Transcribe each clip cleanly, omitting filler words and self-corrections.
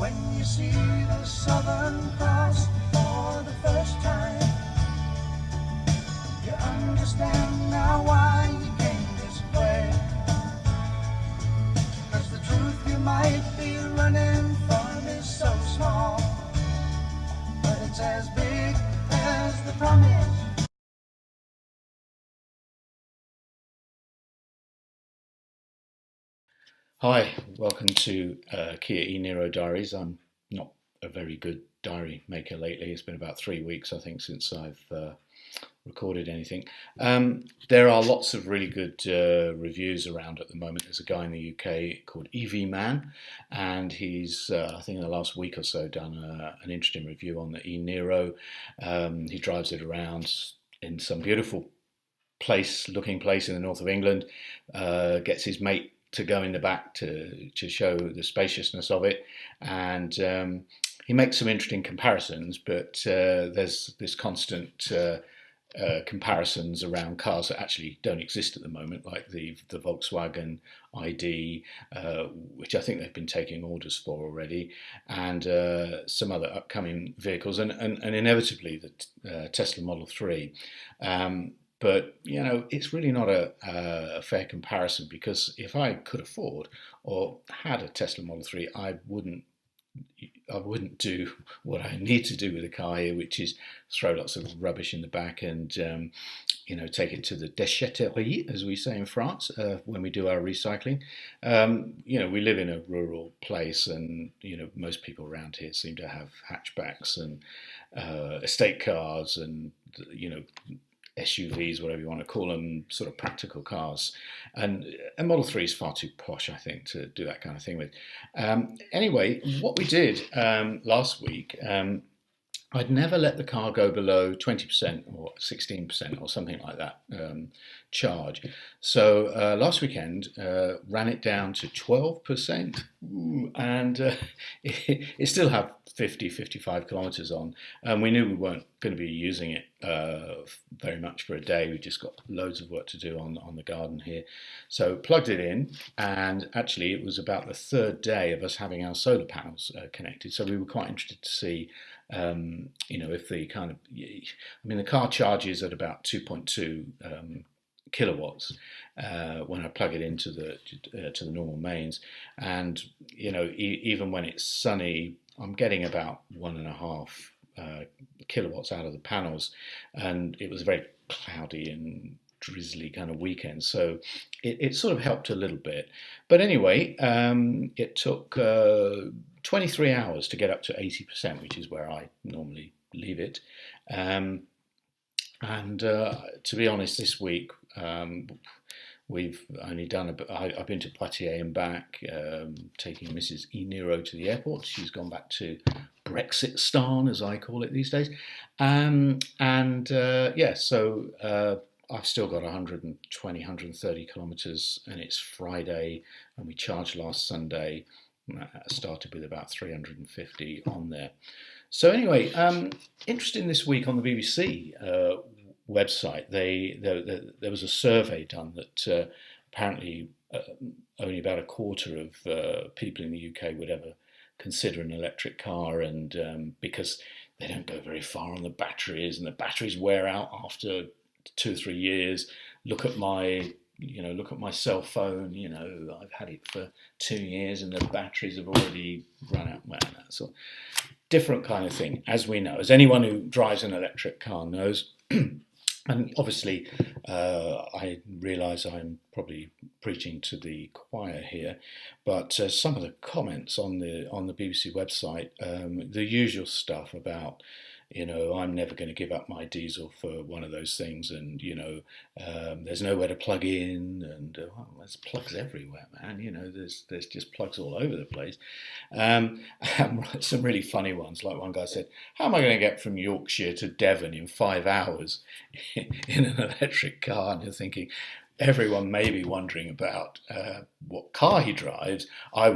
When you see the Southern Cross for the first time, you understand now why you came this way. 'Cause the truth you might be running from is so small, but it's as big as the promise. Hi, welcome to Kia e-Niro Diaries. I'm not a very good diary maker lately. It's been about 3 weeks, I think, since I've recorded anything. There are lots of really good reviews around at the moment. There's a guy in the UK called EV Man, and he's, I think in the last week or so, done an interesting review on the e-Niro. He drives it around in some beautiful looking place in the north of England, gets his mate to go in the back to show the spaciousness of it, and he makes some interesting comparisons, but there's this constant comparisons around cars that actually don't exist at the moment, like the Volkswagen ID, which I think they've been taking orders for already, and some other upcoming vehicles, and inevitably the Tesla Model 3. But you know, it's really not a fair comparison, because if I could afford or had a Tesla Model 3, I wouldn't do what I need to do with a car here, which is throw lots of rubbish in the back and take it to the déchetterie, as we say in France, when we do our recycling. We live in a rural place, and most people around here seem to have hatchbacks and estate cars and SUVs, whatever you want to call them, sort of practical cars. And a Model 3 is far too posh, I think, to do that kind of thing with. Anyway, what we did last week, I'd never let the car go below 20% or 16% or something like that charge. So last weekend, ran it down to 12%, and it still had 55 kilometers on. And we knew we weren't going to be using it very much for a day. We just got loads of work to do on the garden here. So plugged it in, and actually it was about the third day of us having our solar panels connected. So we were quite interested to see if the car charges at about 2.2 kilowatts when I plug it into the normal mains, and even when it's sunny, I'm getting about 1.5 kilowatts out of the panels, and it was a very cloudy and drizzly kind of weekend, so it sort of helped a little bit. But anyway, it took 23 hours to get up to 80%, which is where I normally leave it. And to be honest, this week we've only done I've been to Poitiers and back, taking Mrs. e-Niro to the airport. She's gone back to Brexit-stan, as I call it these days. So I've still got 130 kilometres, and it's Friday, and we charged last Sunday. Started with about 350 on there. So anyway, interesting this week on the BBC website, there was a survey done that apparently only about a quarter of people in the UK would ever consider an electric car, and because they don't go very far on the batteries, and the batteries wear out after 2 or 3 years. Look at my cell phone. I've had it for 2 years and the batteries have already run out. Well, that's a different kind of thing, as we know, as anyone who drives an electric car knows. And obviously, I realise I'm probably preaching to the choir here, but some of the comments on the BBC website, the usual stuff about, I'm never going to give up my diesel for one of those things, and there's nowhere to plug in, and there's plugs everywhere, man. There's just plugs all over the place. Some really funny ones, like one guy said, "How am I going to get from Yorkshire to Devon in 5 hours in an electric car?" And you're thinking, everyone may be wondering about what car he drives. I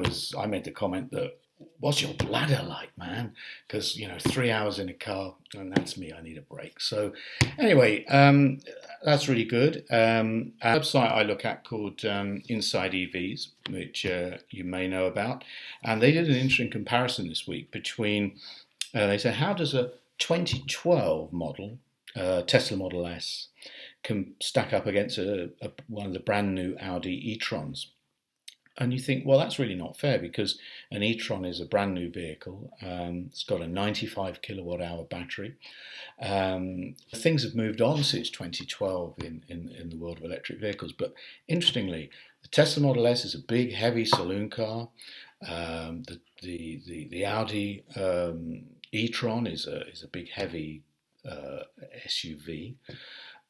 made the comment that, what's your bladder like, man? Because, 3 hours in a car, and that's me, I need a break. So anyway, that's really good. A website I look at called Inside EVs, which you may know about, and they did an interesting comparison this week between, they said, how does a 2012 model, Tesla Model S, can stack up against one of the brand new Audi e-Trons? And you think, well, that's really not fair, because an e-Tron is a brand new vehicle. It's got a 95 kilowatt hour battery. Things have moved on since 2012 in the world of electric vehicles. But interestingly, the Tesla Model S is a big, heavy saloon car. The Audi e-Tron is a big, heavy SUV.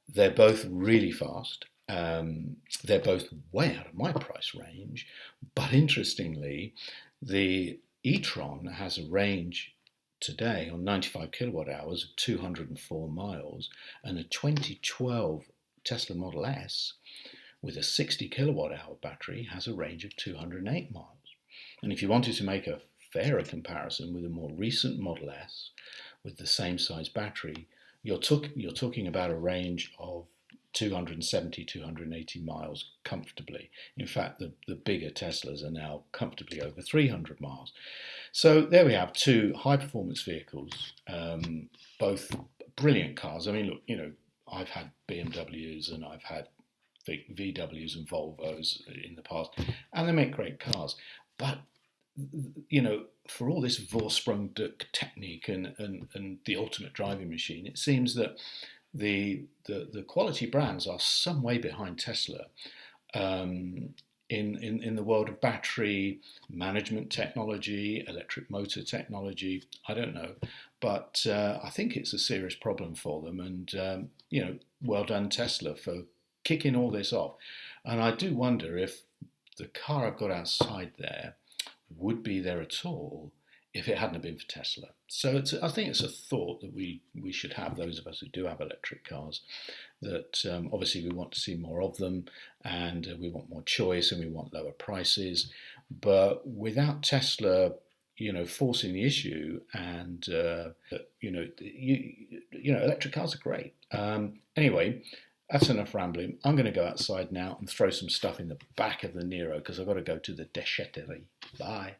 They're both really fast. They're both way out of my price range, but interestingly, the e-Tron has a range today on 95 kilowatt hours of 204 miles, and a 2012 Tesla Model S with a 60 kilowatt hour battery has a range of 208 miles. And if you wanted to make a fairer comparison with a more recent Model S with the same size battery, you're talking about a range of 270, 280 miles comfortably. In fact, the bigger Teslas are now comfortably over 300 miles. So there we have two high-performance vehicles, both brilliant cars. I mean, look, I've had BMWs and I've had VWs and Volvos in the past, and they make great cars. But for all this Vorsprung technique and the ultimate driving machine, it seems that the quality brands are some way behind Tesla in the world of battery management technology, electric motor technology. I don't know, but I think it's a serious problem for them. And well done Tesla for kicking all this off. And I do wonder if the car I've got outside there would be there at all if it hadn't been for Tesla. So I think it's a thought that we should have, those of us who do have electric cars, that obviously we want to see more of them, and we want more choice, and we want lower prices. But without Tesla, forcing the issue, and electric cars are great. Anyway, that's enough rambling. I'm going to go outside now and throw some stuff in the back of the Niro, because I've got to go to the déchetterie. Bye.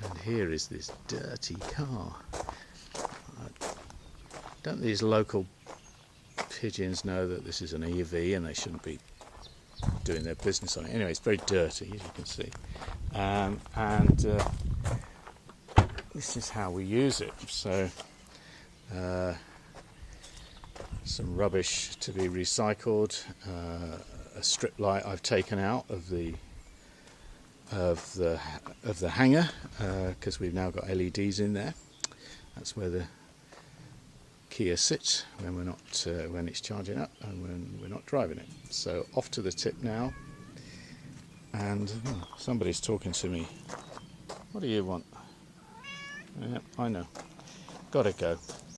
And here is this dirty car. Don't these local pigeons know that this is an EV and they shouldn't be doing their business on it? Anyway, it's very dirty, as you can see. And this is how we use it. So some rubbish to be recycled, a strip light I've taken out of the hanger, because we've now got LEDs in there. That's where the Kia sits when we're not when it's charging up and when we're not driving it. So off to the tip now, and somebody's talking to me. What do you want? Yeah, I know. Gotta go.